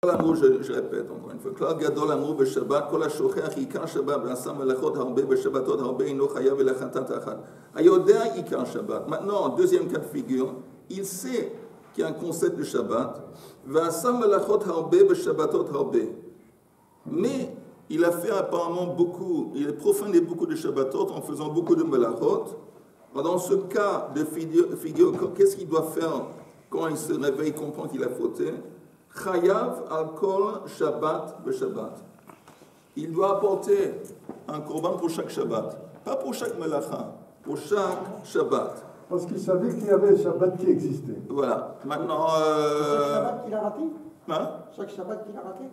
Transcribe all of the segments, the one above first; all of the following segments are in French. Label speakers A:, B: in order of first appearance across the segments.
A: l'amour, je répète encore une fois, כלל גדול אמרו בשבת, כל השוכח עיקר שבת ועשה מלאכות הרבה בשבתות הרבה אינו חייב אלא חטאת אחת. היודע עיקר שבת. Maintenant, deuxième cas de figure, il sait qu'il y a un concept de Shabbat, ועשה מלאכות הרבה בשבתות הרבה. Mais il a fait apparemment beaucoup, il a profané beaucoup de Shabbatot en faisant beaucoup de melachot. Dans ce cas de figure, qu'est-ce qu'il doit faire quand il se réveille, il comprend qu'il a fauté? Chayav al kol Shabbat be-Shabbat. Il doit apporter un korban pour chaque Shabbat. Pas pour chaque melacha, pour chaque Shabbat.
B: Parce qu'il savait qu'il y avait un Shabbat qui existait.
A: Voilà. Maintenant.
C: Chaque Shabbat qu'il a raté?
A: Hein?
C: Chaque Shabbat qu'il a raté?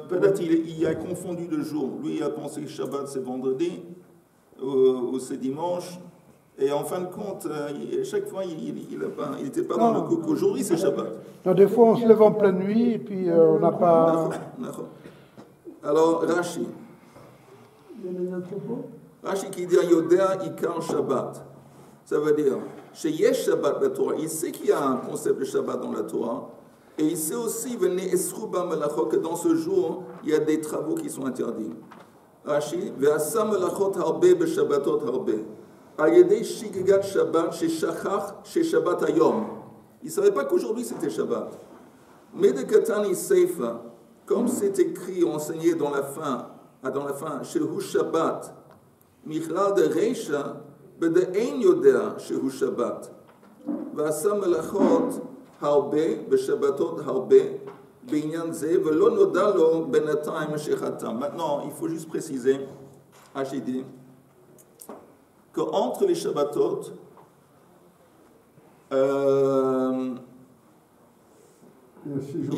A: Peut-être il a confondu de jour. Lui, il a pensé que Shabbat c'est vendredi ou c'est dimanche. Et en fin de compte, chaque fois, il n'était pas dans le coup qu'aujourd'hui c'est Shabbat.
D: Non, des fois, on se lève en pleine nuit et puis on n'a pas.
A: Alors, Rashi. Rashi qui dit Yodea Ikar Shabbat. Ça veut dire, chez Yesh Shabbat la Torah, il sait qu'il y a un concept de Shabbat dans la Torah. Et il sait aussi, que dans ce jour, il y a des travaux qui sont interdits. Rashi, Ve'asa melachot harbe be'shabbatot harbe. Ayedei shigigat Shabbat chez Shabbat Hayom. Il ne savait pas qu'aujourd'hui c'était Shabbat. Mais de Katani Seifa, comme c'est écrit, enseigné dans la fin, chez Hu Shabbat, Michlal de Reisha, Bede Ein Yodea chez Hu Shabbat. Ve'asa melachot הרבה, בשבתות הרבה, בעניין זה, ולא נודע לו בינתיים שחתם. Maintenant, il faut juste préciser, j'ai dit, qu'entre les Shabbatot, il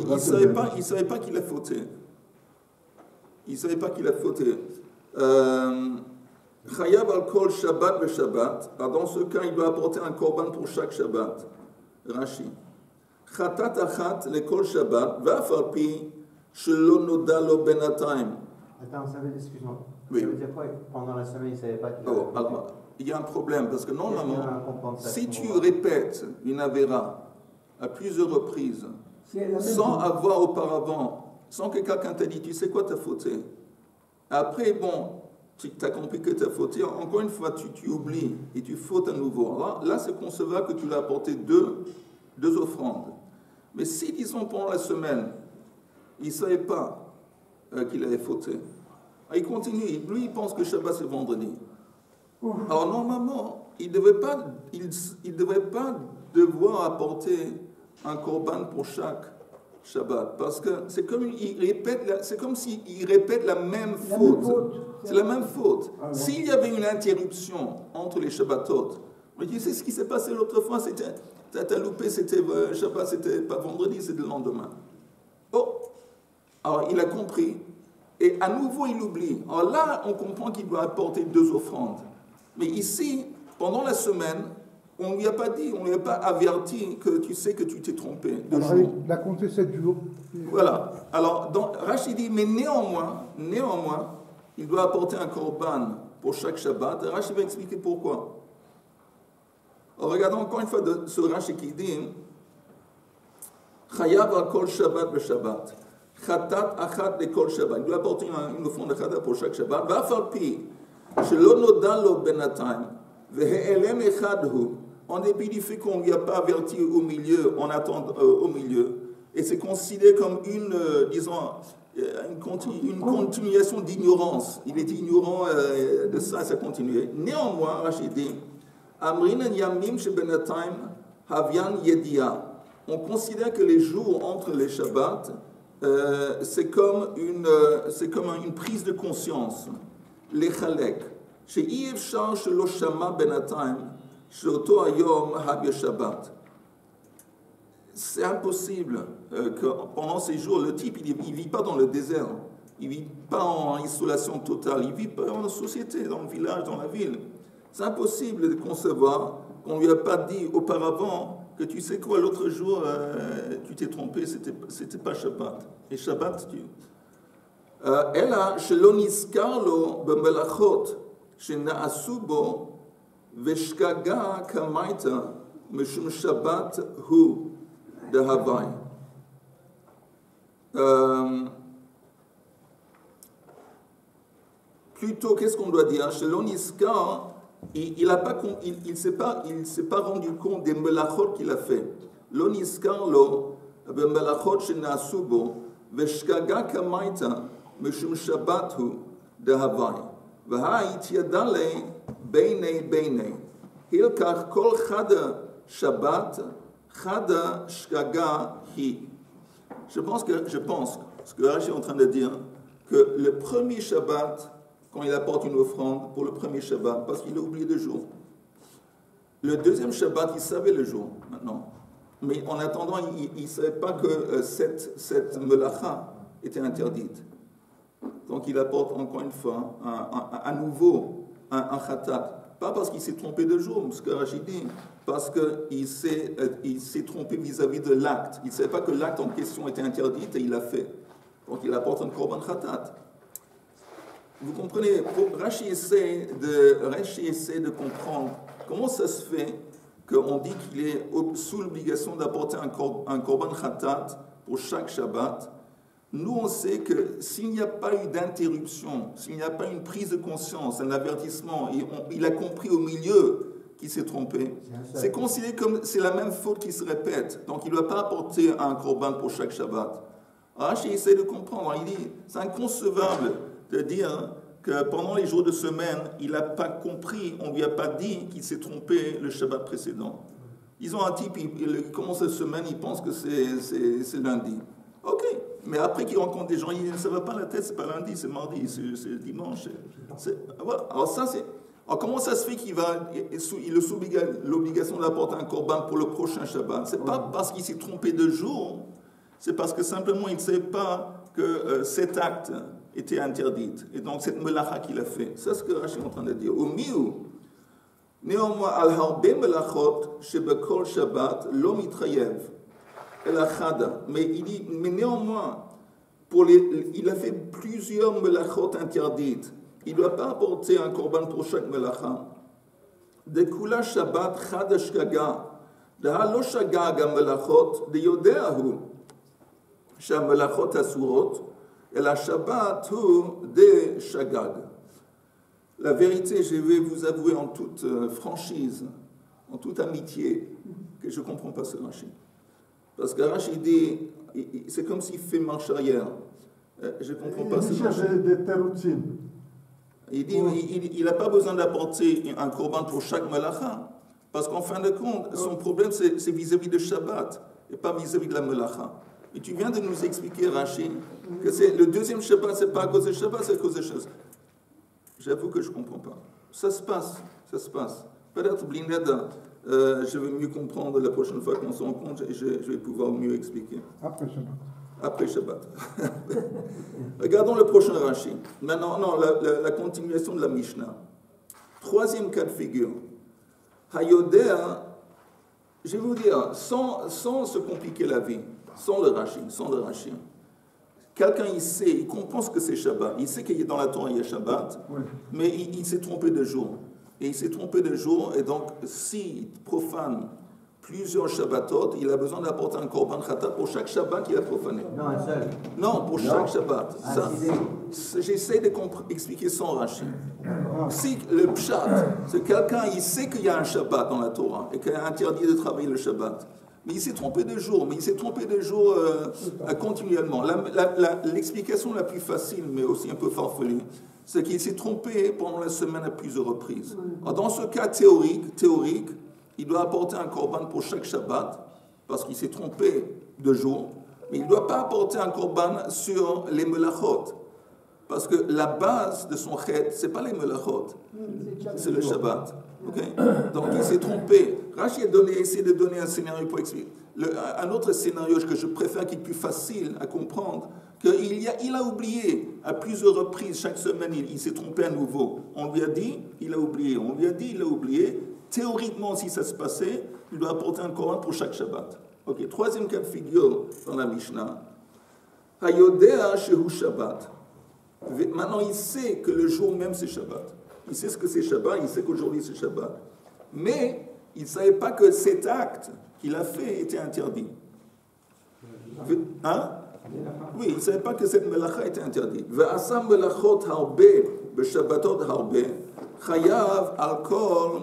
A: ne savait pas qu'il a fauté. Il ne savait pas qu'il a fauté. Chayav al kol Shabbat be Shabbat. Dans ce cas, il doit apporter un korban pour chaque Shabbat. Rashi. Chatat achat lekol Shabbat, ואף על פי שלא נודע לו בינתיים.
E: Attends, excuse-moi.
A: Oui.
E: Ça veut dire quoi? Pendant la semaine, il ne savait pas qu'il avait...
A: Alors, il y a un problème, parce que normalement, si tu répètes une avéra à plusieurs reprises, sans avoir auparavant, sans que quelqu'un t'a dit, tu sais quoi, tu as fauté. Après, bon, tu as compris que tu as fauté, encore une fois, tu oublies et tu fautes à nouveau. Là c'est concevable que tu l'as apporté deux offrandes. Mais si, disons, pendant la semaine, il ne savait pas qu'il avait fauté, il continue, lui, il pense que Shabbat c'est vendredi. Alors, normalement, il ne devait pas devoir apporter un korban pour chaque Shabbat, parce que c'est comme s'il répète la même faute. C'est la même faute. S'il y avait une interruption entre les Shabbatot, mais tu sais ce qui s'est passé l'autre fois, t'as loupé, Shabbat, c'était pas vendredi, c'était le lendemain. Oh, alors il a compris, et à nouveau il oublie. Alors là, on comprend qu'il doit apporter 2 offrandes. Mais ici, pendant la semaine, on ne lui a pas dit, on ne lui a pas averti que tu sais que tu t'es trompé.
D: Alors, il a compté 7 jours.
A: Voilà. Alors, Rashi dit, mais néanmoins, il doit apporter un korban pour chaque Shabbat. Rashi va expliquer pourquoi. Alors, regardons encore une fois ce Rashi qui dit, Chayav al kol Shabbat be-Shabbat. Chatat achat de kol Shabbat. Il doit apporter une offrande de Chatat pour chaque Shabbat. Va'af al pi, shelo noda lo benatayim, ve'elem echad hu. En dépit du fait qu'on ne lui a pas averti au milieu, on attend au milieu. Et c'est considéré comme une continuation d'ignorance. Il était ignorant de ça, ça continuait. Néanmoins, Rachid dit, Amrinan yamim shebenatayim havian yedia. On considère que les jours entre les Shabbats, c'est comme une prise de conscience. Les chalek. She'i efshar shelo shama benatayim. C'est impossible que pendant ces jours, le type, il ne vit pas dans le désert, il ne vit pas en isolation totale, il vit pas dans la société, dans le village, dans la ville. C'est impossible de concevoir qu'on ne lui a pas dit auparavant que tu sais quoi, l'autre jour, tu t'es trompé, c'était pas Shabbat. Et Shabbat, Ela shelo nizkar lo b'melachot shena'asu bo Veshkaga kamaita mishum Shabbat hu de Havaï. Plutôt, qu'est-ce qu'on doit dire? Chez l'Oniska, il ne s'est pas rendu compte des melachot qu'il a fait. L'Oniska, lo, melachot shenasubo, veshkaga kamaita, meshum shabbathu, de Hawaii. V'ha'it yadale, beinei. Hilkach kol chada shabbat, chada shkaga hi. Je pense, ce que Rashi est en train de dire, que le premier Shabbat, quand il apporte une offrande pour le premier Shabbat, parce qu'il a oublié le jour. Le deuxième Shabbat, il savait le jour, maintenant. Mais en attendant, il ne savait pas que cette melacha était interdite. Donc il apporte encore une fois, à nouveau, un khatat. Pas parce qu'il s'est trompé de jour, ce que Rashi dit, parce qu'il s'est trompé vis-à-vis de l'acte. Il ne savait pas que l'acte en question était interdit et il l'a fait. Donc il apporte un korban khatat. Vous comprenez, Rashi essaie de comprendre comment ça se fait qu'on dit qu'il est sous l'obligation d'apporter un korban khatat pour chaque Shabbat. Nous, on sait que s'il n'y a pas eu d'interruption, s'il n'y a pas une prise de conscience, un avertissement, et il a compris au milieu qu'il s'est trompé, c'est considéré comme c'est la même faute qui se répète. Donc, il ne doit pas apporter un korban pour chaque Shabbat. Rashi essaie de comprendre. Il dit, c'est inconcevable de dire que pendant les jours de semaine, il n'a pas compris, on ne lui a pas dit qu'il s'est trompé le Shabbat précédent. Ils ont un type, il commence la semaine, il pense que c'est lundi. Ok, mais après qu'il rencontre des gens, il dit, ça ne va pas la tête, c'est pas lundi, c'est mardi, c'est dimanche. Voilà. Alors comment ça se fait qu'il est sous l'obligation d'apporter un korban pour le prochain Shabbat? C'est pas parce qu'il s'est trompé de jour, c'est parce que simplement il ne savait pas que cet acte était interdit. Et donc cette melacha qu'il a fait, c'est ce que Rashi est en train de dire. Au mieux, néanmoins, al-harbe melachot shebekol Shabbat lo mitrayev. Mais il dit, mais néanmoins, il a fait plusieurs melachot interdites. Il ne doit pas apporter un korban pour chaque melacha. De kula Shabbat chad shkaga, de halo shagag melachot, de yodeahu, sha melachot asurot, et la Shabbat hu de shagag. La vérité, je vais vous avouer en toute franchise, en toute amitié, que je ne comprends pas ce Rashi. Parce que Rashi dit, c'est comme s'il fait marche arrière. Je ne comprends pas ce Rashi. Il dit, il n'a pas besoin d'apporter un korban pour chaque melacha. Parce qu'en fin de compte, son problème, c'est vis-à-vis de Shabbat, et pas vis-à-vis de la melacha. Et tu viens de nous expliquer, Rashi, que le deuxième Shabbat, ce n'est pas à cause de Shabbat, c'est à cause de Shabbat. J'avoue que je ne comprends pas. Ça se passe. Peut-être, Blineda, je vais mieux comprendre la prochaine fois qu'on se rencontre et je vais pouvoir mieux expliquer. Après Shabbat. Regardons le prochain Rashi. Maintenant, la continuation de la Mishnah. Troisième cas de figure. Hayodea, je vais vous dire, sans se compliquer la vie, sans le Rashi. Quelqu'un, il comprend ce que c'est Shabbat. Il sait qu'il y a dans la Torah, il y a Shabbat, mais il s'est trompé de jour. Et donc, s'il profane plusieurs Shabbatot, il a besoin d'apporter un korban khatat pour chaque Shabbat qu'il a profané.
E: Non, un seul.
A: Non, pour chaque Shabbat. J'essaie d'expliquer sans Rashi. Si le pshat, c'est quelqu'un, il sait qu'il y a un Shabbat dans la Torah et qu'il est interdit de travailler le Shabbat. Mais il s'est trompé de jour, continuellement. L'explication la plus facile, mais aussi un peu farfelue, c'est qu'il s'est trompé pendant la semaine à plusieurs reprises. Alors, dans ce cas théorique, il doit apporter un korban pour chaque Shabbat, parce qu'il s'est trompé de jour, mais il ne doit pas apporter un korban sur les melachot, parce que la base de son chet, ce n'est pas les melachot, c'est le Shabbat. Okay? Donc il s'est trompé. Rashi a essayé de donner un scénario pour expliquer. Un autre scénario que je préfère, qui est plus facile à comprendre, qu'il a oublié à plusieurs reprises, chaque semaine, il s'est trompé à nouveau. On lui a dit, il a oublié. On lui a dit, il a oublié. Théoriquement, si ça se passait, il doit apporter un korban pour chaque Shabbat. Ok, troisième cas de figure dans la Mishnah. Hayodea shehu Shabbat. Maintenant, il sait que le jour même, c'est Shabbat. Il sait ce que c'est Shabbat, il sait qu'aujourd'hui, c'est Shabbat. Mais il ne savait pas que cet acte qu'il a fait était interdit. Hein? Oui, il ne savait pas que cette melacha était interdite. Ve'asa melachot harbe, beshabbatot harbe, chayav al kol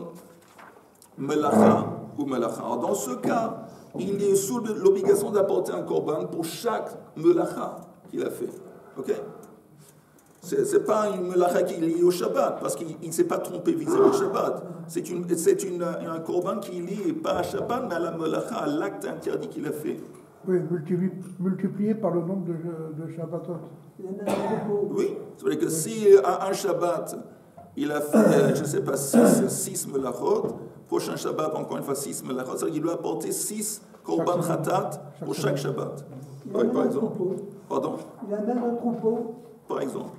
A: melacha ou melacha. Alors dans ce cas, il est sous l'obligation d'apporter un korban pour chaque melacha qu'il a fait. Ok? C'est pas une melacha qui est liée au Shabbat, parce qu'il ne s'est pas trompé vis-à-vis du Shabbat. C'est un korban qui est lié pas à Shabbat, mais à la melacha, à l'acte interdit qu'il a fait.
D: Oui, multiplié par le nombre de Shabbatot.
C: Oui,
A: c'est-à-dire que si à un Shabbat, il a fait, je ne sais pas, 6 melachot, prochain Shabbat, encore une fois 6 melachot, c'est-à-dire qu'il doit apporter 6 korban khatat pour chaque Shabbat. Oui, par exemple. Pardon?
C: Il a même un troupeau.
A: Par exemple.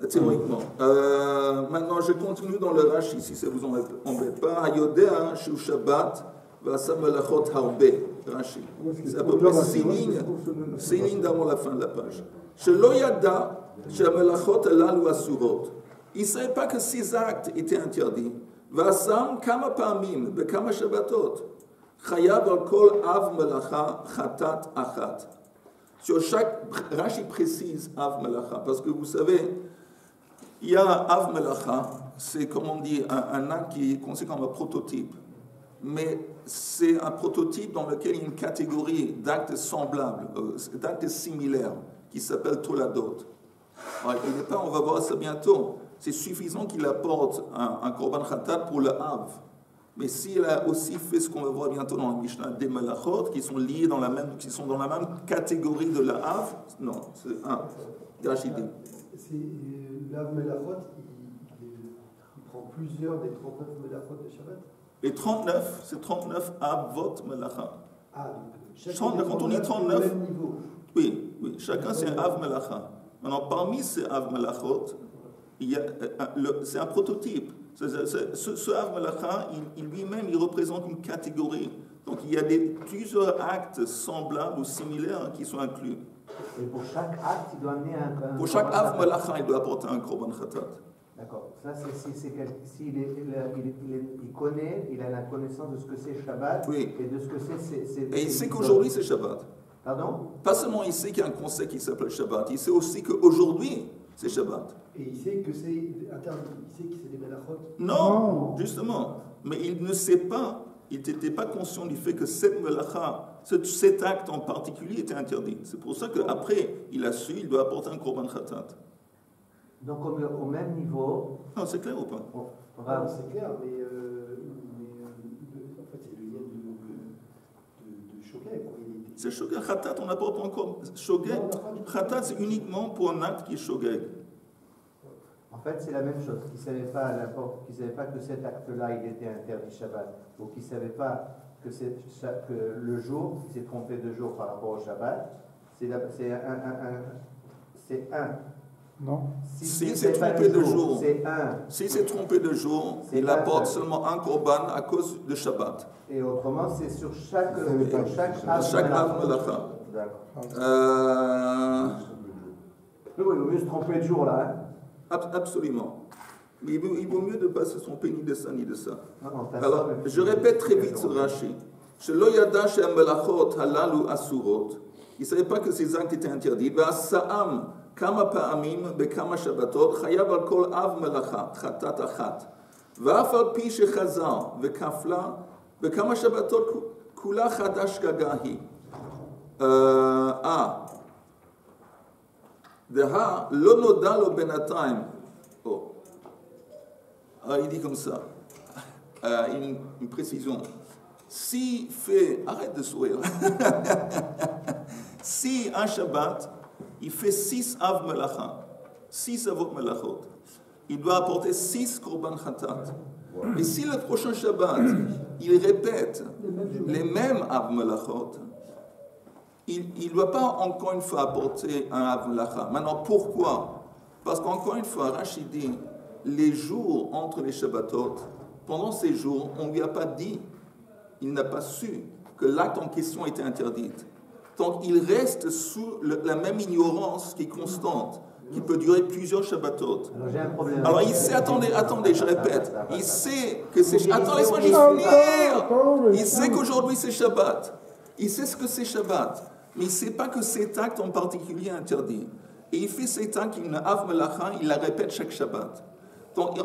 A: Théoriquement. Maintenant, je continue dans le Rashi, si ça ne vous embête pas. Hayodea shu Shabbat v'asa melachot harbe. Rashi. C'est à peu près 6 lignes d'avant la fin de la page. Shelo yada shemelachot alalu asurot. Il ne savait pas que ces actes étaient interdits. V'asam kama pa'amim bekama Shabbatot. Chayav al kol av melacha chatat achat. Sur chaque, Rashi précise Av Melacha, parce que vous savez, il y a Av Melacha, c'est comme on dit, un acte qui est considéré comme un prototype. Mais c'est un prototype dans lequel il y a une catégorie d'actes semblables, d'actes similaires, qui s'appelle Toladot. Alors, il n'est pas, on va voir ça bientôt, c'est suffisant qu'il apporte un Korban Khatat pour le Av. Mais s'il a aussi fait ce qu'on va voir bientôt dans le Mishnah, des melachot qui sont liés dans la même, qui sont dans la même catégorie de la Av, non, c'est un. Rachidi.
B: L'Av Melachot, il prend plusieurs des 39 Melachot de Shabbat.
A: Les 39, c'est 39 Avot Melacha.
B: Ah, donc
A: quand on dit 39,
B: même niveau.
A: oui, chacun c'est un Av Melacha. Maintenant, parmi ces Av Melachot, c'est un prototype. Ce Av Melacha, il lui-même, il représente une catégorie. Donc il y a plusieurs actes semblables ou similaires qui sont inclus.
E: Et pour chaque acte, il doit amener un
A: pour chaque Av Melacha, il doit apporter un Korban Khatat.
E: D'accord. Ça, s'il connaît, il a la connaissance de ce que c'est Shabbat,
A: oui.
E: Et de ce que c'est.
A: Et il sait qu'aujourd'hui c'est Shabbat.
E: Pardon?
A: Pas seulement il sait qu'il y a un concept qui s'appelle Shabbat, il sait aussi qu'aujourd'hui c'est Shabbat.
B: Et il sait que c'est interdit, il sait que c'est des melachot.
A: Non, justement. Mais il ne sait pas, il n'était pas conscient du fait que cette melacha, cet acte en particulier était interdit. C'est pour ça qu'après, il a su, il doit apporter un korban khatat.
E: Donc au même niveau...
A: Non, c'est clair ou pas?
B: C'est clair, mais en fait, c'est le lien de Shogeg.
A: C'est Shogeg. Khatat, on apporte encore Shogeg. Khatat, c'est uniquement pour un acte qui est Shogeg.
E: En fait, c'est la même chose. Qui ne savait pas que cet acte-là, il était interdit Shabbat, ou qui ne savait pas que le jour, il s'est trompé de jour par rapport au Shabbat, c'est un.
A: Non. S'il s'est trompé de jour,
E: c'est un.
A: S'il s'est trompé de jour, il apporte seulement un korban à cause de Shabbat.
E: Et autrement, c'est sur chaque Av
A: Melacha.
E: D'accord. Il vaut mieux se tromper de jour là. Hein?
A: Absolument. Mais il vaut mieux de ne pas se tromper ni de ça ni de ça.
E: Non,
A: alors, je répète très vite ce Rashi. Shelo yada she'amelachot halalu asurot. Il ne savait pas que ces actes étaient interdits. Ve'asa'am kama pa'amim bekama shabbatot chayav al kol av melacha chatat achat. Ve'af al pi shechazar ve'kafla bekama shabbatot kula chadash gagahi. Deha lo noda lo benatayim. Oh. Il dit comme ça. Une précision. Si fait, arrête de sourire. Si un Shabbat, il fait 6 Av Melacha, 6 Avot Melachot, il doit apporter 6 Korban Khatat. Et si le prochain Shabbat, il répète les mêmes Av Melachot, il ne doit pas encore une fois apporter un Av Melacha. Maintenant, pourquoi? Parce qu'encore une fois, Rachid dit, les jours entre les Shabbatot, pendant ces jours, on ne lui a pas dit, il n'a pas su que l'acte en question était interdit. Donc il reste sous la même ignorance qui est constante, qui peut durer plusieurs Shabbatot.
E: Alors j'ai un problème.
A: Alors il sait, attendez, je répète, il sait que c'est... Attends, laisse-moi juste finir. Il sait qu'aujourd'hui c'est Shabbat. Il sait ce que c'est Shabbat. Mais il ne sait pas que cet acte en particulier est interdit. Et il fait cet acte, une Av Melacha, il la répète chaque Shabbat. Donc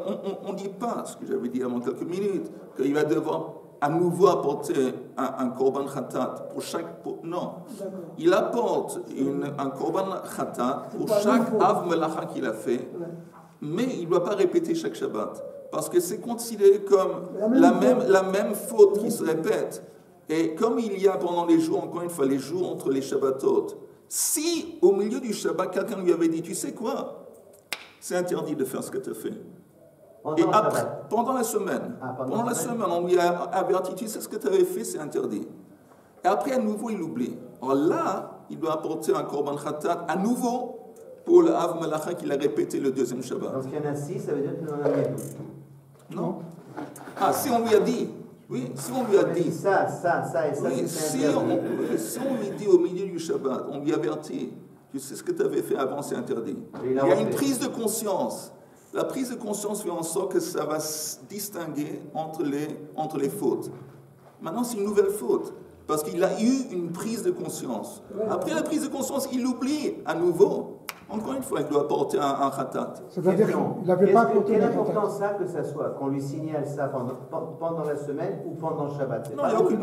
A: on ne dit pas, ce que j'avais dit avant quelques minutes, qu'il va devoir à nouveau apporter un korban khatat pour chaque... non, il apporte un korban khatat pour chaque Av Melacha qu'il a fait, mais il ne doit pas répéter chaque Shabbat. Parce que c'est considéré comme la même faute qui se répète. Et comme il y a pendant les jours, encore une fois, les jours entre les Shabbatot, si au milieu du Shabbat, quelqu'un lui avait dit, tu sais quoi, c'est interdit de faire ce que tu as fait. Et après, pendant la semaine, on lui a averti, tu sais ce que tu avais fait, c'est interdit. Et après, à nouveau, il oublie. Alors là, il doit apporter un korban khatat à nouveau pour le Av Melacha qu'il a répété le deuxième Shabbat.
E: Donc, il y en a 6, ça veut dire qu'il en a mis 12.
A: Non. Ah, si on lui a dit. Oui, si on lui a dit.
E: Ça et ça,
A: oui, si on lui dit au milieu du Shabbat, on lui avertit, tu sais ce que tu avais fait avant, c'est interdit. Il y a une prise de conscience. La prise de conscience fait en sorte que ça va se distinguer entre les fautes. Maintenant, c'est une nouvelle faute. Parce qu'il a eu une prise de conscience. Après la prise de conscience, il oublie à nouveau. Encore une fois, il doit apporter un khatat.
D: C'est-à-dire qu'il n'avait pas apporté
E: quelle importance ça que ça soit, qu'on lui signale ça pendant la semaine ou pendant le Shabbat?
A: Non, il n'y a aucune.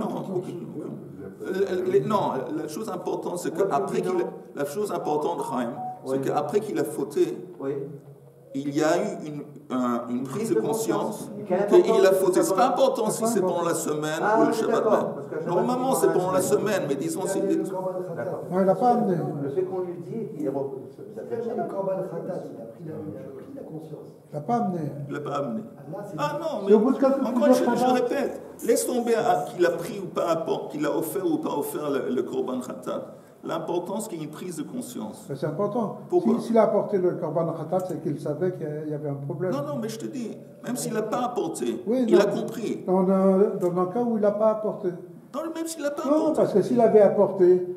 A: Non, la chose importante, c'est qu'après qu'il a fauté, il y a eu une prise de conscience qu'il a fauté. Ce n'est pas important si c'est pendant la semaine ou le Shabbat même. Normalement, c'est pendant la semaine, mais disons si...
D: Non, il n'a pas amené.
E: Le fait qu'on lui dit, il est...
B: Le korban khatat, il a pris la conscience.
D: Il n'a pas amené.
A: Il ne l'a pas amené.
B: Ah
A: non, mais encore une fois, je répète, laisse tomber qu'il a pris ou pas, qu'il a offert ou pas offert le korban khatat. L'important, c'est qu'il y ait une prise de conscience.
D: Mais c'est important.
A: Pourquoi?
D: S'il a apporté le korban khatat, c'est qu'il savait qu'il y avait un problème.
A: Non, mais je te dis, même s'il n'a pas apporté, il a compris.
D: Dans un cas où il n'a pas apporté.
A: Non, même s'il n'a pas apporté.
D: Non, parce que s'il avait apporté,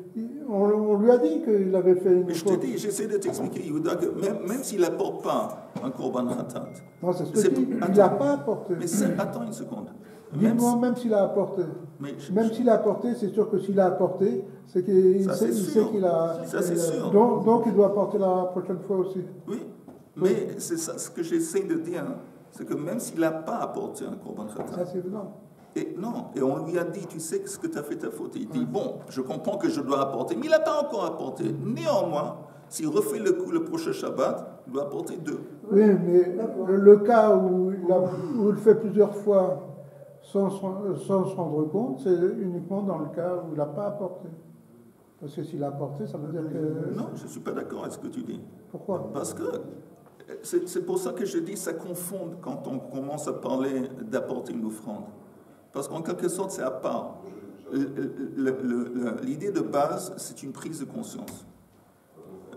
D: on lui a dit qu'il avait fait une
A: faute. Je te dis, j'essaie de t'expliquer, Yehuda, que même s'il n'apporte pas un korban khatat.
D: Non, c'est ce que je dis, il n'a pas apporté.
A: Mais attends une seconde.
D: Dis-moi, même s'il a apporté. Même s'il a apporté, c'est sûr que s'il a apporté, c'est qu'il sait qu'il a...
A: Ça, c'est sûr.
D: Donc, il doit apporter la prochaine fois aussi.
A: Oui, mais c'est ça, ce que j'essaie de dire, c'est que même s'il n'a pas apporté un korban khatat...
D: Ça, c'est évident.
A: Et on lui a dit, tu sais ce que tu as fait ta faute. Il dit, bon, je comprends que je dois apporter, mais il n'a pas encore apporté. Néanmoins, s'il refait le coup le prochain Shabbat, il doit apporter 2.
D: Oui, mais le cas où il le fait plusieurs fois sans se rendre compte, c'est uniquement dans le cas où il n'a pas apporté. Parce que s'il a apporté, ça veut dire que...
A: Non, je ne suis pas d'accord avec ce que tu dis.
D: Pourquoi?
A: Parce que c'est pour ça que je dis ça confond quand on commence à parler d'apporter une offrande. Parce qu'en quelque sorte, c'est à part. L'idée de base, c'est une prise de conscience.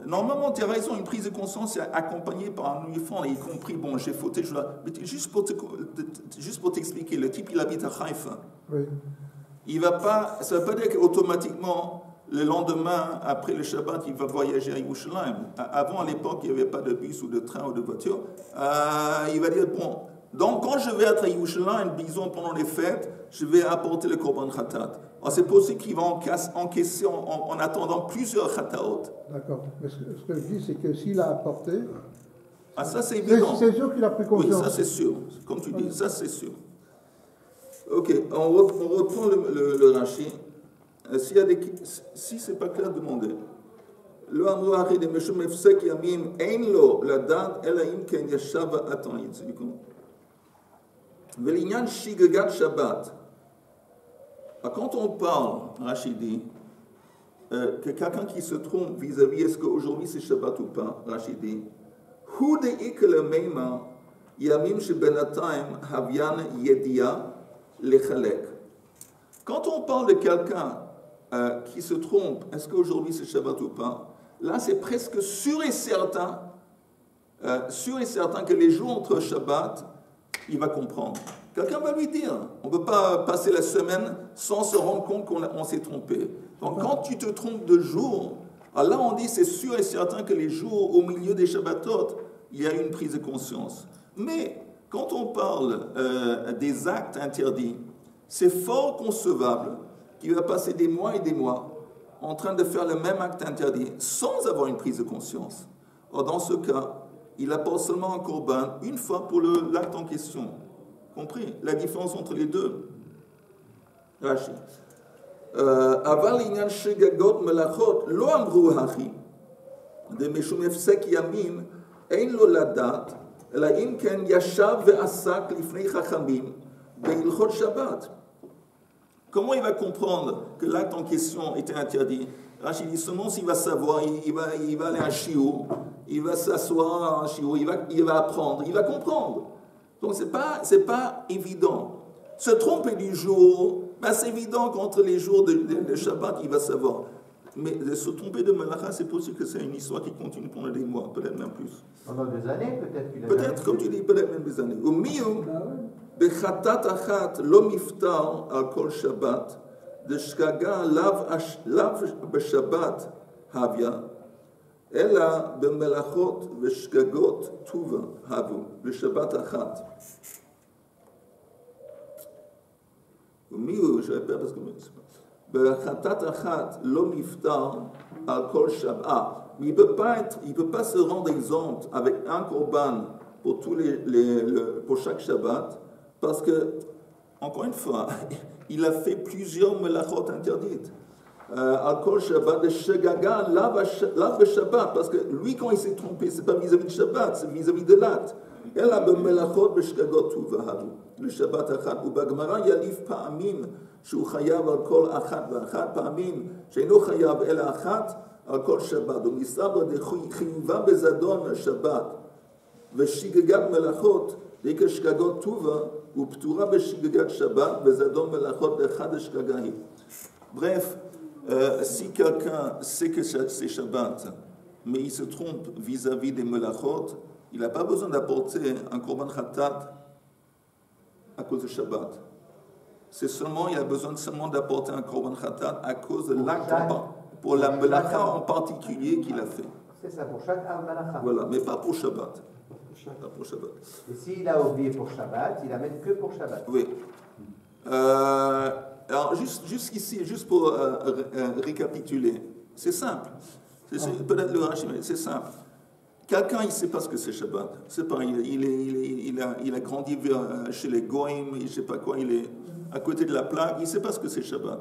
A: Normalement, tu as raison, une prise de conscience est accompagnée par un offrande, y compris, bon, j'ai fauté, je dois... Mais juste pour t'expliquer, le type, il habite à Haïfa.
D: Oui.
A: Il va pas, ça ne veut pas dire qu'automatiquement, le lendemain, après le Shabbat, il va voyager à Yerushalayim. Avant, à l'époque, il n'y avait pas de bus ou de train ou de voiture. Il va dire, bon, donc quand je vais être à Yerushalayim, disons pendant les fêtes, je vais apporter le korban khatat. C'est possible qu'il va encaisser en attendant plusieurs khataot.
D: D'accord. Mais ce que je dis, c'est que s'il a apporté...
A: ça c'est évident.
D: C'est sûr qu'il a pris conscience.
A: Oui, ça c'est sûr. Comme tu dis, ça c'est sûr. Ok, on reprend le Rashi. Si ce n'est pas clair, demandez. Le Amouari de Meshum Efsek Yamim Einlo la date Ela Im Ken Yashava Atan Yitzvikon. Velinyan Shigagat Shabbat. Quand on parle, Rachidi, que quelqu'un qui se trompe vis-à-vis est-ce qu'aujourd'hui c'est Shabbat ou pas, Rachidi, Hu de Ik le Meima Yamim Shebenataim Havyan Yedia Lechalek. Quand on parle de quelqu'un qui se trompe, est-ce qu'aujourd'hui c'est Shabbat ou pas, là c'est presque sûr et certain que les jours entre Shabbat, il va comprendre. Quelqu'un va lui dire, on ne peut pas passer la semaine sans se rendre compte qu'on s'est trompé. Donc quand tu te trompes de jour, là on dit c'est sûr et certain que les jours au milieu des Shabbatot, il y a une prise de conscience. Mais quand on parle des actes interdits, c'est fort concevable qu'il va passer des mois et des mois en train de faire le même acte interdit sans avoir une prise de conscience, alors dans ce cas, il apporte seulement un korban une fois pour l'acte en question. Compris? La différence entre les deux. Rashi. Aval inyan shegagot melachot lo amru hachi de meshum hefsek yamin ein lo ladat אלא אם כן ישב ועסק לפני חכמים בהלכות שבת. Comment il va comprendre que l'acte en question était interdit? Rachid dit seulement s'il va savoir, il va aller à un shiur, il va s'asseoir à un shiur, il va apprendre, il va comprendre. Donc c'est pas évident. Se tromper du jour, ben c'est évident qu'entre les jours de Shabbat, il va savoir. Mais se tromper de Malacha, c'est possible que c'est une histoire qui continue pendant des mois, peut-être même plus.
E: Pendant des années, peut-être qu'il a...
A: Peut-être, comme tu dis, peut-être même des années. Au milieu, bechatat achat lo miftar al kol Shabbat, de shkaga lav b'Shabbat havya, ela b'melachot v'shkagot tuva havu, b'Shabbat achat. Au milieu, je répète parce que... Bechatat achat lo miftar al kol Shabbat. Il ne peut pas se rendre exempt avec un korban pour, pour chaque Shabbat, parce que, encore une fois, il a fait plusieurs melachot interdites. Al kol Shabbat, de shegaga lav Shabbat, parce que lui, quand il s'est trompé, ce n'est pas vis-à-vis de Shabbat, c'est vis-à-vis de l'acte. Elle a melachot b'shkagot tuvahavu, le Shabbat achat. Ou bagmara yalif pa'amim, שהוא חייב על כל אחת ואחת פעמים, שאינו חייב אלא אחת על כל שבת. ומסתבר דחיובה בזדון השבת, ושגגת מלאכות, דיקה שגגות טובה, ופטורה בשגגת שבת, וזדון מלאכות באחד השגגה היא. Bref, si quelqu'un sait que c'est Shabbat, mais il se trompe vis-à-vis des melachot, il n'a pas besoin d'apporter un korban khatat à cause de Shabbat. Il a besoin seulement d'apporter un korban khatat à cause de l'acte, pour la melacha en particulier qu'il a fait.
E: C'est ça, pour chaque melacha.
A: Voilà, mais pas pour Shabbat.
E: Pas pour Shabbat. Et s'il a oublié pour Shabbat, il amène que pour Shabbat.
A: Oui. Alors, juste ici, juste pour récapituler, c'est simple. Peut-être le Rashi, mais c'est simple. Quelqu'un, il ne sait pas ce que c'est Shabbat. C'est pas, il a grandi chez les Goïm, il ne sait pas quoi, il est à côté de la plaque, il ne sait pas ce que c'est Shabbat.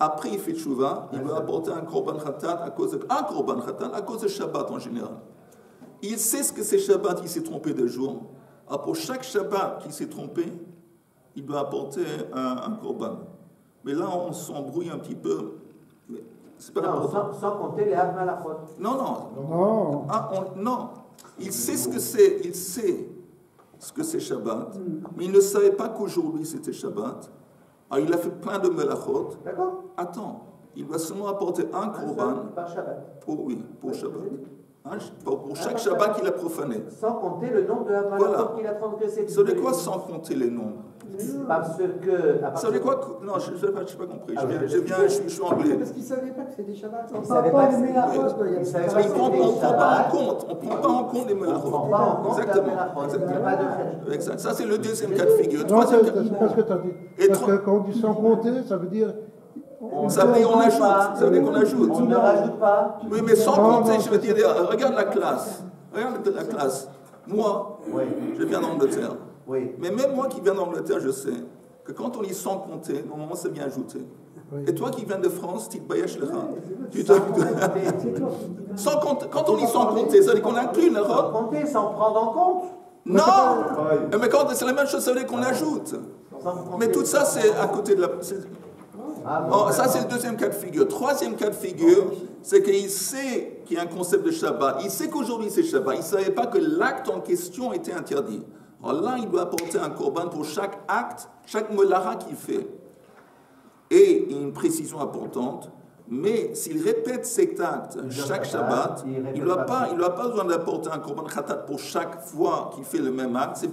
A: Après, il fait tchouva, il va apporter un korban khatat à cause de Shabbat en général. Il sait ce que c'est Shabbat, il s'est trompé de jour. Alors pour chaque Shabbat qu'il s'est trompé, il doit apporter un korban. Mais là, on s'embrouille un petit peu. C'est pas
E: sans compter les malachot.
A: Non. Non. Il sait ce que c'est. Il sait ce que c'est Shabbat, mais il ne savait pas qu'aujourd'hui c'était Shabbat. Alors il a fait plein de melachot.
E: D'accord.
A: Attends, il va seulement apporter un korban.
E: Par Shabbat.
A: Pour Shabbat. Pour chaque Shabbat qu'il a profané.
E: Sans compter le nombre de malachot qu'il a transgressé.
A: Ça veut dire quoi sans compter les nombres?
E: Parce que...
A: Ça veut dire quoi? Non, je n'ai pas compris. Je suis anglais.
B: Parce qu'il ne savait pas que c'était des Shabbats.
C: Il ne savait pas les melachot.
A: On ne prend pas en compte. On ne prend pas en compte les melachot.
E: On ne prend pas en compte
A: Exactement. Exact. Ça, c'est le deuxième cas de figure.
D: Non, c'est pas ce que tu as dit. Parce que quand on dit sans compter, ça veut dire...
A: Ça veut dire qu'on ajoute. Ça veut dire qu'on ajoute.
E: On ne rajoute pas.
A: Oui, mais sans compter, je veux dire, regarde la classe. Regarde la classe. Moi, je viens d'Angleterre.
E: Oui.
A: Mais même moi qui viens d'Angleterre, je sais que quand on dit sans compter, normalement c'est bien ajouté. Oui. Et toi qui viens de France, tu te bayaches le rat. Sans compter. Quand on dit sans compter, ça veut dire qu'on inclut le rat.
E: Sans compter, sans prendre en compte.
A: Non. Mais quand c'est la même chose, ça veut dire qu'on ajoute. Mais tout ça, c'est à côté de la... ça, c'est le deuxième cas de figure. Troisième cas de figure, c'est qu'il sait qu'il y a un concept de Shabbat. Il sait qu'aujourd'hui c'est Shabbat. Il ne savait pas que l'acte en question était interdit. Alors là, il doit apporter un korban pour chaque acte, chaque melacha qu'il fait. Et une précision importante, mais s'il répète cet acte chaque Shabbat, il n'a pas besoin d'apporter un korban khatat pour chaque fois qu'il fait le même acte. C'est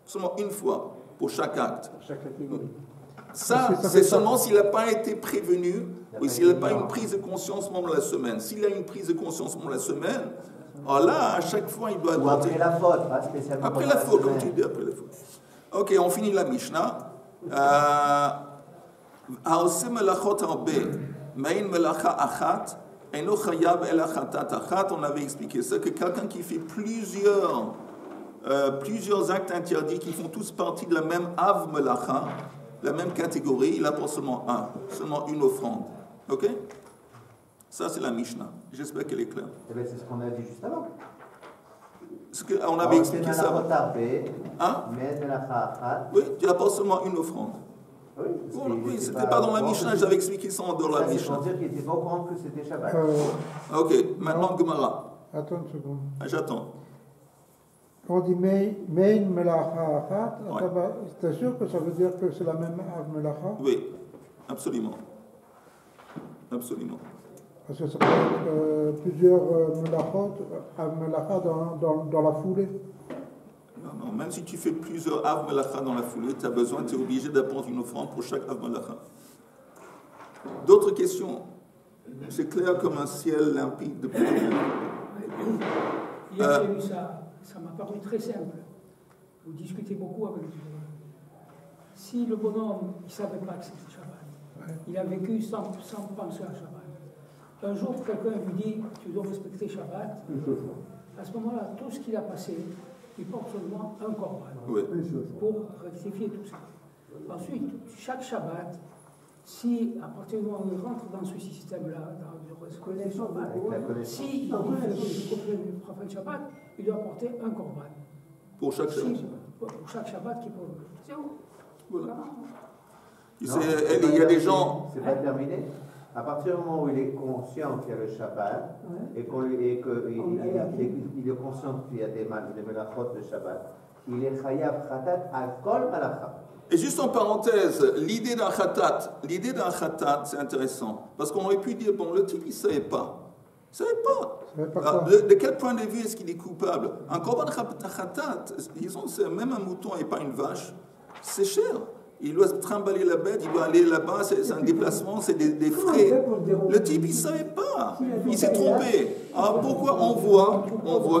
A: seulement une fois pour chaque acte. Ça, c'est seulement s'il n'a pas été prévenu ou s'il n'a pas une prise de conscience pendant la semaine. S'il a une prise de conscience pendant la semaine, alors là, à chaque fois, il doit...
E: Ou après la faute, pas spécialement.
A: Après la faute, comme tu dis, après la faute. Ok, on finit la Mishnah. Haosem melachot harbe, Main melacha achat, eno chayav el achatat achat, on avait expliqué ça, que quelqu'un qui fait plusieurs actes interdits qui font tous partie de la même av melacha, la même catégorie, il a pas seulement une offrande. Ok? Ça, c'est la Mishnah. J'espère qu'elle est claire.
E: Eh bien, c'est ce qu'on a dit juste avant.
A: On avait expliqué ça.
E: Hein?
A: Oui, tu n'as pas seulement une offrande.
E: Oui,
A: c'était pas dans la Mishnah, j'avais expliqué ça dans la Mishnah.
E: C'est pour dire qu'il n'était pas au courant que c'était Shabbat.
A: Ok, maintenant Gemara.
D: Attends une seconde.
A: J'attends.
D: Quand on dit Mein Melacha Achat, t'es sûr que ça veut dire que c'est la même Av Melacha?
A: Oui, absolument. Absolument.
D: Parce que ça peut être plusieurs Melachot, Av Melacha dans la foulée.
A: Non, même si tu fais plusieurs Av Melacha dans la foulée, tu es obligé d'apporter une offrande pour chaque Av Melacha. D'autres questions? C'est clair comme un ciel limpide depuis le début.
C: Hier, j'ai vu ça. Ça m'a paru très simple. Vous discutez beaucoup avec le bonhomme. Si le bonhomme, il ne savait pas que c'était Shabbat, il a vécu sans penser à Shabbat. Un jour, quelqu'un lui dit, tu dois respecter Shabbat. À ce moment-là, tout ce qu'il a passé, il porte seulement un korban pour rectifier tout ça. Ensuite, chaque Shabbat, si à partir du moment où il rentre dans ce système-là, dans le respect Shabbat, si il fait du prophète Shabbat, il doit porter un korban.
A: Pour chaque Shabbat.
C: Pour chaque Shabbat qui peut. C'est où?
A: Voilà. Tu sais, il y a des gens.
E: C'est pas terminé. À partir du moment où il est conscient qu'il y a le Shabbat et qu'il est conscient qu'il y a des melachot de Shabbat, il est chayav khatat al kol malacha.
A: Et juste en parenthèse, l'idée d'un khatat, c'est intéressant. Parce qu'on aurait pu dire, bon, le type, il ne savait pas. Il ne savait pas. De quel point de vue est-ce qu'il est coupable? Un korban khatat, disons, c'est même un mouton et pas une vache, c'est cher. Il doit trimballer la bête, il doit aller là-bas, c'est un déplacement, c'est des frais. Le type, il ne savait pas. Il s'est trompé. Alors pourquoi on voit,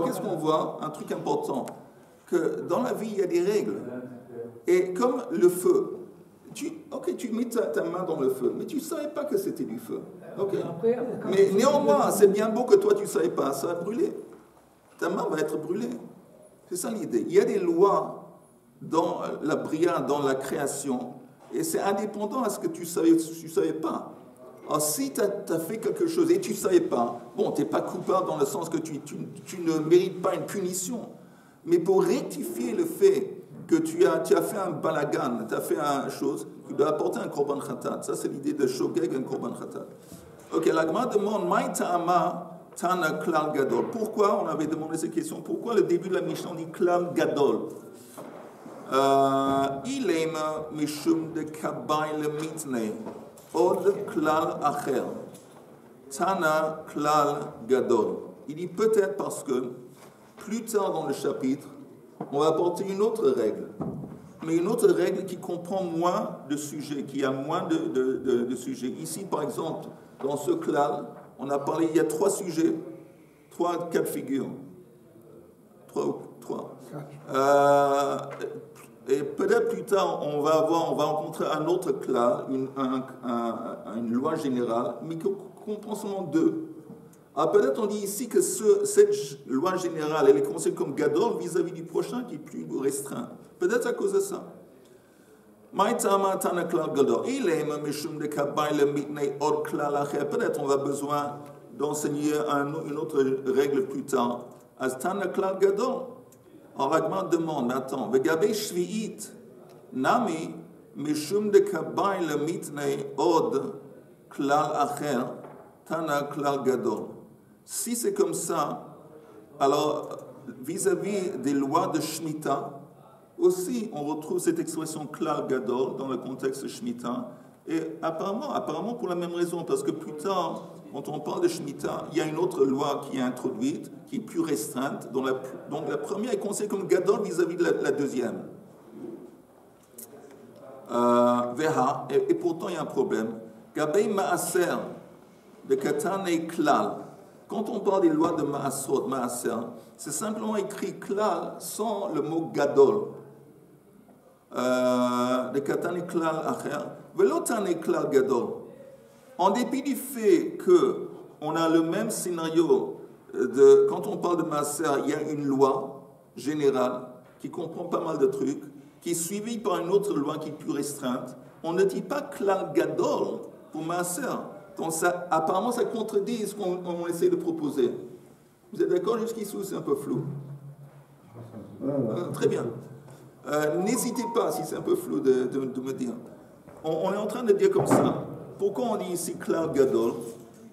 A: qu'est-ce qu'on voit? Un truc important, que dans la vie, il y a des règles. Et comme le feu, tu mets ta main dans le feu, mais tu ne savais pas que c'était du feu. Okay. Mais néanmoins, c'est bien beau que toi, tu ne savais pas, ça va brûler. Ta main va être brûlée. C'est ça l'idée. Il y a des lois dans la bria, dans la création, et c'est indépendant à ce que tu savais pas. Alors si tu as fait quelque chose et tu ne savais pas, bon, tu n'es pas coupable dans le sens que tu ne mérites pas une punition, mais pour rectifier le fait que tu as fait un balagan, tu as fait une chose, tu dois apporter un korban khatat. Ça, c'est l'idée de shogeg, un korban khatat. Ok, la Gemara demande, Maï ta'ama tana klal gadol. Pourquoi, on avait demandé cette question, pourquoi le début de la Mishnah on dit klal gadol? Ilem mishum de kabay le mitne, od klal acher. Tana klal gadol. Il dit peut-être parce que, plus tard dans le chapitre, on va apporter une autre règle, mais une autre règle qui comprend moins de sujets, qui a moins de sujets. Ici, par exemple, dans ce klal, on a parlé, il y a 3 sujets, 3 cas de figure. 3. Et peut-être plus tard, on va rencontrer un autre klal, une loi générale, mais qui comprend seulement 2. Alors peut-être on dit ici que cette loi générale, elle est considérée comme gadol vis-à-vis du prochain qui est plus restreint. Peut-être à cause de ça. Peut-être on va besoin d'enseigner une autre règle plus tard. Alors la Gemara demande, attends, Vegabei shvi'it nami mishum de kabay le mitnei od klal acher tana klal gadol. Si c'est comme ça, alors vis-à-vis des lois de Shemitah, aussi on retrouve cette expression klal gadol dans le contexte de Shemitah, et apparemment pour la même raison, parce que plus tard, quand on parle de Shemitah, il y a une autre loi qui est introduite, qui est plus restreinte, donc la première est considérée comme gadol vis-à-vis de la deuxième. Et pourtant il y a un problème. Gabei maaser de katane klal. Quand on parle des lois de maaser, c'est simplement écrit klal sans le mot gadol. De katane klal acher, velotane klal gadol. En dépit du fait qu'on a le même scénario, quand on parle de Maaser, il y a une loi générale qui comprend pas mal de trucs, qui est suivie par une autre loi qui est plus restreinte. On ne dit pas Klal Gadol pour Maaser. Donc apparemment, ça contredit ce qu'on essaie de proposer. Vous êtes d'accord jusqu'ici ou c'est un peu flou? Très bien. N'hésitez pas, si c'est un peu flou, de me dire. On est en train de dire comme ça. Pourquoi on dit ici Klal Gadol?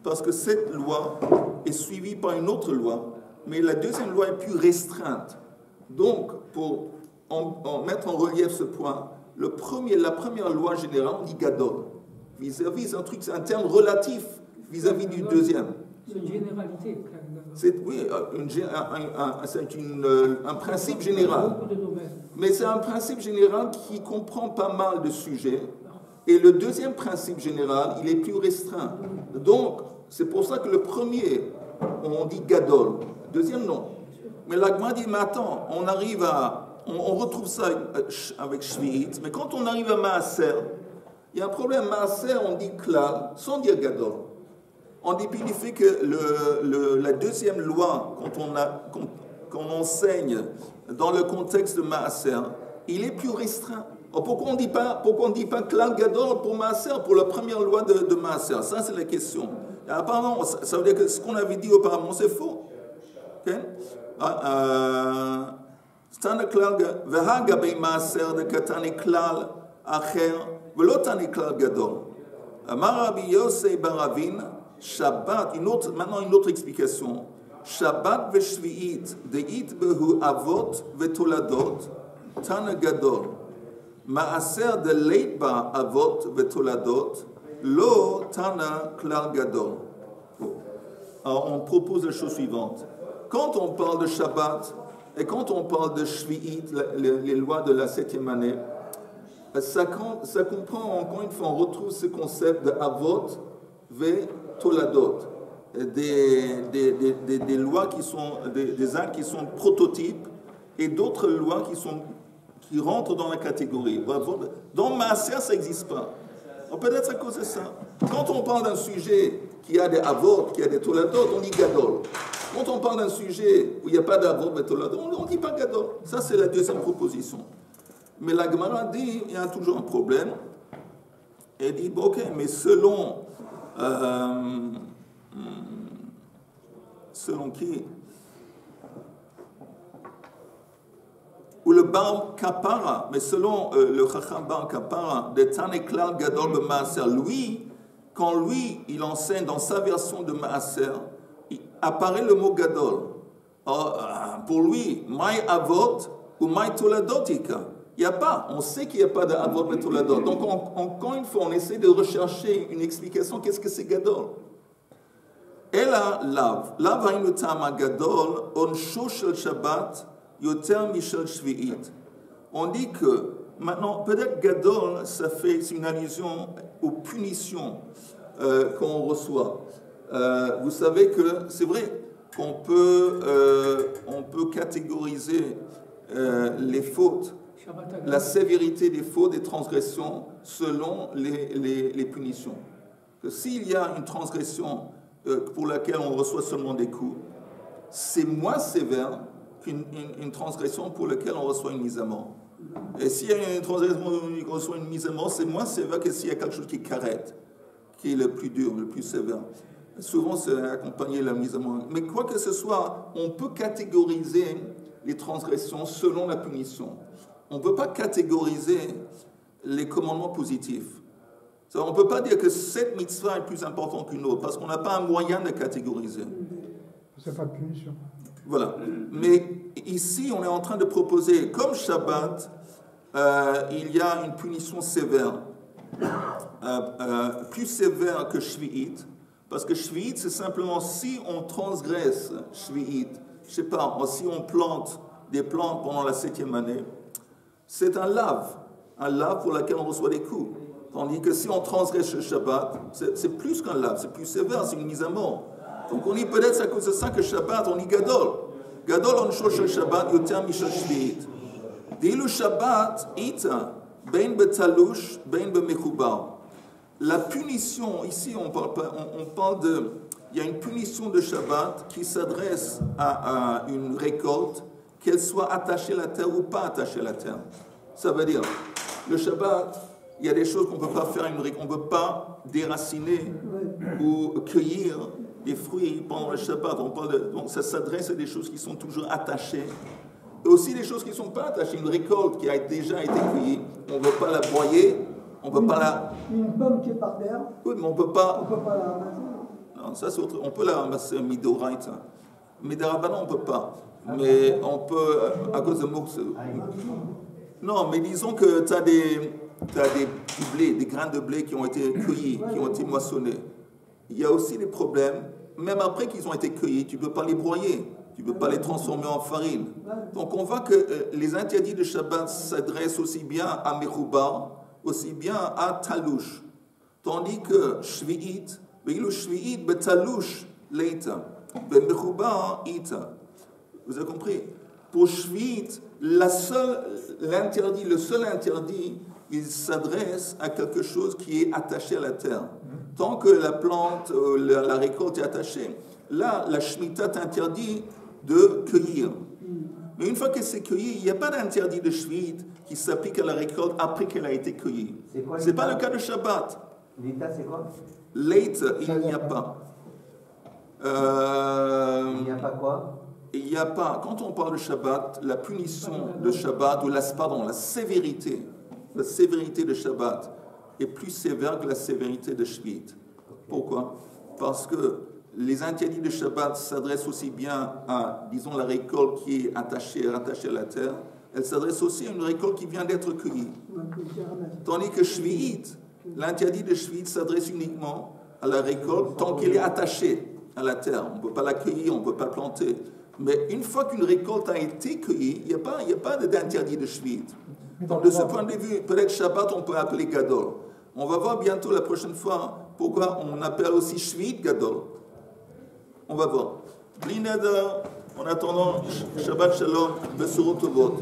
A: Parce que cette loi est suivie par une autre loi, mais la deuxième loi est plus restreinte. Donc, pour mettre en relief ce point, la première loi générale, on dit Gadol. Vis-à-vis, c'est un terme relatif vis-à-vis du deuxième.
C: C'est une généralité.
A: Oui, c'est un principe général. Mais c'est un principe général qui comprend pas mal de sujets. Et le deuxième principe général, il est plus restreint. Donc, c'est pour ça que le premier, on dit Gadol. Le deuxième, non. Mais l'Agma dit, mais attends, on retrouve ça avec Shvi'it, mais quand on arrive à Maaser, il y a un problème. Maaser, on dit Klal, sans dire Gadol. En dépit du fait que la deuxième loi, qu'on enseigne dans le contexte de Maaser, il est plus restreint. Pourquoi on ne dit pas Klal Gadol pour Maaser, pour la première loi de Maaser? Ça, c'est la question. Et apparemment, ça veut dire que ce qu'on avait dit auparavant, c'est faux. Okay? Tana Klal V'hagabe Maaser de Katane Klal Acher V'lo Tane Klal Gadol. Amar Rabbi Yosei bar Ravin Shabbat, maintenant une autre explication. Shabbat v'shvi'it de'it behu avot v'toladot Tana Gadol. Maaser de leit ba avot v'toladot lo Tana Klal Gadol. Alors on propose la chose suivante. Quand on parle de Shabbat et quand on parle de Shvi'it, les lois de la 7e année, ça comprend, encore une fois, on retrouve ce concept de Avot ve Toladot, des lois qui sont, des actes qui sont prototypes et d'autres lois qui rentrent dans la catégorie. Dans Maaser, ça n'existe pas. Peut-être à cause de ça. Quand on parle d'un sujet qui a des Avot, qui a des Toladot, on dit Gadol. Quand on parle d'un sujet où il n'y a pas d'avot, on ne dit pas Gadol. Ça, c'est la deuxième proposition. Mais la Gemara dit, il y a toujours un problème. Elle dit, ok, mais selon qui? Ou le Baal Kapara, mais selon le Chacham Baal Kapara, de Tane Klal Gadol de Maaser, quand il enseigne dans sa version de Maaser, apparaît le mot Gadol. Pour lui, Mai Avot ou Mai Toladotika. Il n'y a pas, on sait qu'il n'y a pas d'Avot et Toladot. Donc, encore une fois, on essaie de rechercher une explication. Qu'est-ce que c'est Gadol? Ela Lav. Lav hainu tama Gadol, onsho shel Shabbat, yoter mishel Shvi'it. On dit que, maintenant, peut-être Gadol, c'est une allusion aux punitions qu'on reçoit. Vous savez que c'est vrai qu'on peut catégoriser les fautes, la sévérité des fautes, des transgressions, selon les punitions. Que s'il y a une transgression pour laquelle on reçoit seulement des coups, c'est moins sévère qu'une transgression pour laquelle on reçoit une mise à mort. Et s'il y a une transgression où on reçoit une mise à mort, c'est moins sévère que s'il y a quelque chose qui carette, qui est le plus dur, le plus sévère. Souvent, c'est accompagné de la mise à mort. Mais quoi que ce soit, on peut catégoriser les transgressions selon la punition. On ne peut pas catégoriser les commandements positifs. On ne peut pas dire que cette mitzvah est plus importante qu'une autre, parce qu'on n'a pas un moyen de catégoriser.
D: C'est pas de punition.
A: Voilà. Mais ici, on est en train de proposer, comme Shabbat, il y a une punition sévère, plus sévère que Shvi'it, parce que Shvi'it, c'est simplement si on transgresse Shvi'it, je ne sais pas, si on plante des plantes pendant la 7e année, c'est un lave pour lequel on reçoit des coups. Tandis que si on transgresse le Shabbat, c'est plus qu'un lave, c'est plus sévère, c'est une mise à mort. Donc on dit peut-être à cause de ça que Shabbat, on dit Gadol. Gadol on shosh le Shabbat, yoter mishel Shvi'it. Dilu Shabbat, ita, ben betalush, ben bemechubar. La punition, ici on parle de... Il y a une punition de Shabbat qui s'adresse à une récolte, qu'elle soit attachée à la terre ou pas attachée à la terre. Ça veut dire, le Shabbat, il y a des choses qu'on ne peut pas faire, on ne peut pas déraciner ou cueillir des fruits pendant le Shabbat. Donc ça s'adresse à des choses qui sont toujours attachées. Et aussi des choses qui ne sont pas attachées. Une récolte qui a déjà été cueillie, on ne veut pas la broyer, on ne peut pas la...
F: Une pomme qui est par terre.
A: Oui, mais on ne peut pas...
F: On ne peut pas la ramasser.
A: Non, ça c'est autre... On peut la ramasser midoraita. Mais d'Arabana, on ne peut pas. Mais on peut, à cause de mots... Non, mais disons que tu as du blé, des grains de blé qui ont été cueillis, qui ont été moissonnés. Il y a aussi des problèmes, même après qu'ils ont été cueillis, tu ne peux pas les broyer, tu ne peux pas les transformer en farine. Donc on voit que les interdits de Shabbat s'adressent aussi bien à Merouba, aussi bien à Talouche. Tandis que Shvi'it, Be'ilu Shvi'it betalouche leita, Be'merouba ita. Vous avez compris? Pour Shvi'it, le seul interdit, il s'adresse à quelque chose qui est attaché à la terre. Tant que la plante, la récolte est attachée, là, la Shemitah t'interdit de cueillir. Mais une fois que c'est cueilli, il n'y a pas d'interdit de Shvi'it qui s'applique à la récolte après qu'elle a été cueillie. Ce n'est pas le cas de Shabbat.
E: L'Ita, c'est quoi?
A: Late, il n'y a pas.
E: Il n'y a pas quoi?
A: Il n'y a pas, quand on parle de Shabbat, la punition de Shabbat, ou la sévérité de Shabbat est plus sévère que la sévérité de Shvi'it. Pourquoi? Parce que les interdits de Shabbat s'adressent aussi bien à, disons, la récolte qui est rattachée à la terre, elle s'adresse aussi à une récolte qui vient d'être cueillie. Tandis que Shvi'it, l'interdit de Shvi'it s'adresse uniquement à la récolte tant qu'elle est attachée à la terre. On ne peut pas la cueillir, on ne peut pas planter. Mais une fois qu'une récolte a été cueillie, il n'y a pas d'interdit de Shvi'it. Donc de ce point de vue, peut-être Shabbat, on peut appeler Gadol. On va voir bientôt la prochaine fois pourquoi on appelle aussi Shvi'it Gadol. On va voir. Bli neder, en attendant, Shabbat Shalom, Besurot Tovot.